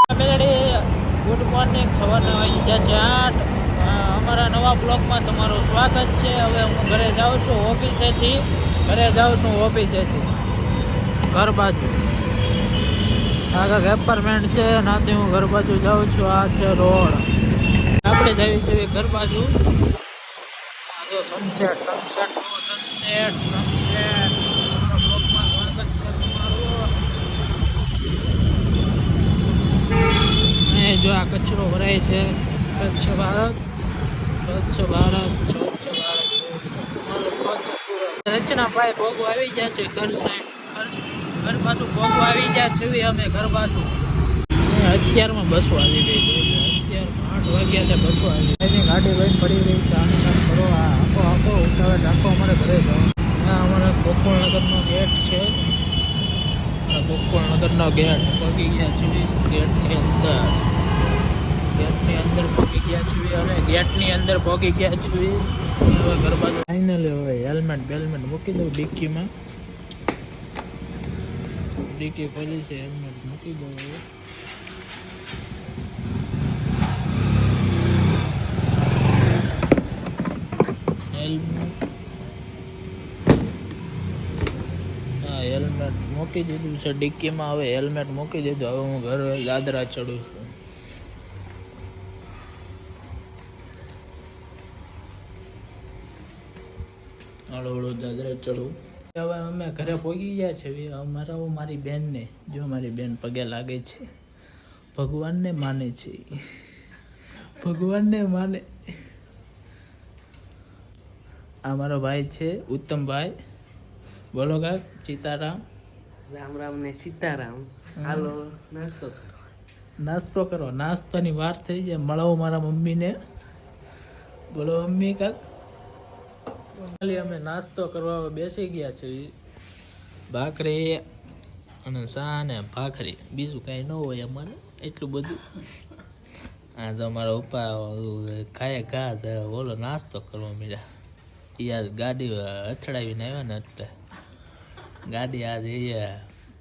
Good morning. સવારના વાગી ગયા છે 8. અમારા નવા બ્લોગમાં તમારું સ્વાગત છે. હવે હું ઘરે જાઉં છું ઓફિસેથી. ઘર બાજુ આગળ એપાર્ટમેન્ટ છે, નાથી હું ઘર બાજુ જાઉં છું. આ છે રોડ. આપણે જઈએ છીએ ઘર બાજુ. સનસેટ જો આ કચરો ભરાય છે. સ્વચ્છ ભારત. રચનાભાઈ ભોગવા આવી ગયા છે ઘર પાછું ભોગવા આવી ગયા છે. અમે ઘર પાછું અત્યારમાં બસો આવી ગઈ છે. અત્યારમાં 8 વાગ્યા છે. બસો આવી એની ગાડી લઈને પડી રહી છે. આનંદ કરો. આખો ઉતાવળ આખો અમારે ઘરે જાઓ. અમારા ગોકુળનગરનો ગેટ છે. ગોકુળનગરનો ગેટ પહોંચી ગયા છે. ગેટની અંદર પહોંચી ગયા છીએ. અમે ગેટની અંદર પહોંચી ગયા છીએ. હવે ઘર બાજુ ફાઇનલી હવે હેલ્મેટ મૂકી દઉં ડિક્કીમાં. ડિક્કી ખોલી છે. હેલ્મેટ મૂકી દઉં. હેલ્મેટ મૂકી દીધું છે ડિક્કીમાં. હવે હેલ્મેટ મૂકી દીધું. હવે હું ઘરે દાદરા ચડું છું. હળો દાદરા ચડું. હવે અમે ઘરે પહોંચી ગયા છે. મારી બેનને જો મારી બેન પગે લાગે છે. ભગવાનને માને છે. આ મારો ભાઈ છે ઉત્તમભાઈ. બોલો કાક. સીતારામ. રામ ને સીતારામ. હાલો નાસ્તો કરો. નાસ્તાની વાર થઈ જાય. મળાવો મારા મમ્મીને. બોલો મમ્મી કાક. અમે નાસ્તો કરવા બેસી ગયા છે. ભાખરી અને ચા ને ભાખરી, બીજું કાંઈ ન હોય અમારે એટલું બધું. આ તો અમારા પપ્પા ખાય ઘા છે. બોલો નાસ્તો કરવા મળ્યા. યાર ગાડી અથડાવીને આવ્યા ને એટલે ગાડી આજે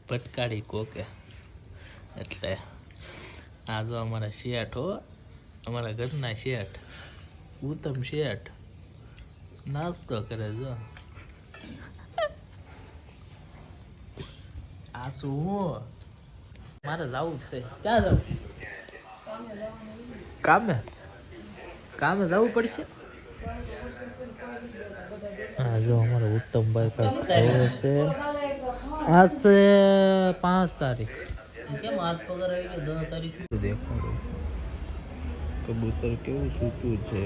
ભટકાડી કોકે. એટલે આ જો અમારા શેઠ હો, અમારા ઘરના શેઠ ઉત્તમ શેઠ નાસ્તો કરે. જો આ શું મારે જવું છે. ક્યાં જવું? કામે જવું પડશે. હા જો અમારો ઉત્તમભાઈ પાસે છે. આજ છે 5 તારીખ. કેમ હાથ પગાર આવી ગયો 10 તારીખ? દેખાડું કબૂતર કેવું સૂતું છે.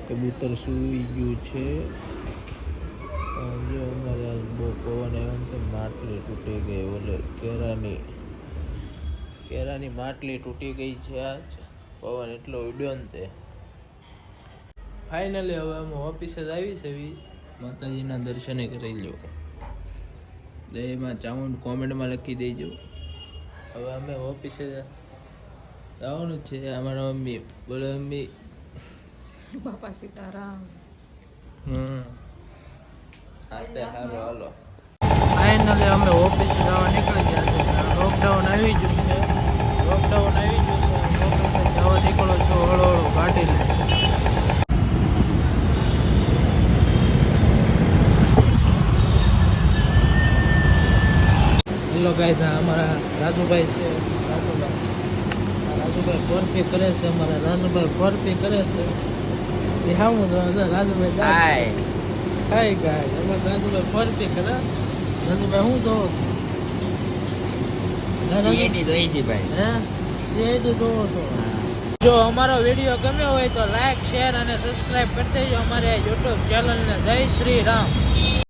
કબૂતર સૂઈ ગયું છે. જો અમારે આજ બહુ પવન આવ્યો ને માટલી તૂટી ગઈ. ઓલે કેરાની માટલી તૂટી ગઈ છે. આજ પવન એટલો ઉડ્યો ને તે. ફાઇનલી હવે અમે ઓફિસે જ આવી છે. માતાજીના દર્શને કરી લો. દયમાં ચામુંડ કોમેન્ટમાં લખી દેજો. હવે અમે ઓફિસે જવાનું છે. અમારા મમ્મી બોલો મમ્મી. બાપા સીતારામ. હાલો. ફાઇનલી અમે ઓફિસે જવા નીકળી ગયા છે. લોકડાઉન આવી ગયું છે. જવા નીકળો છો હળો ગાડી લઈને. હેલો ગાઈસ, અમારા રાજુભાઈ છે. રાજુભાઈ ફોરપી કરે છે. રાજુભાઈ હાય ગાય. અમારા રાજુભાઈ ફોરપી કરે. રાજુભાઈ હું જોવો છો? જો અમારો વિડીયો ગમ્યો હોય તો લાઈક, શેર અને સબસ્ક્રાઈબ કરી દેજો અમારે યુટ્યુબ ચેનલને. જય શ્રી રામ.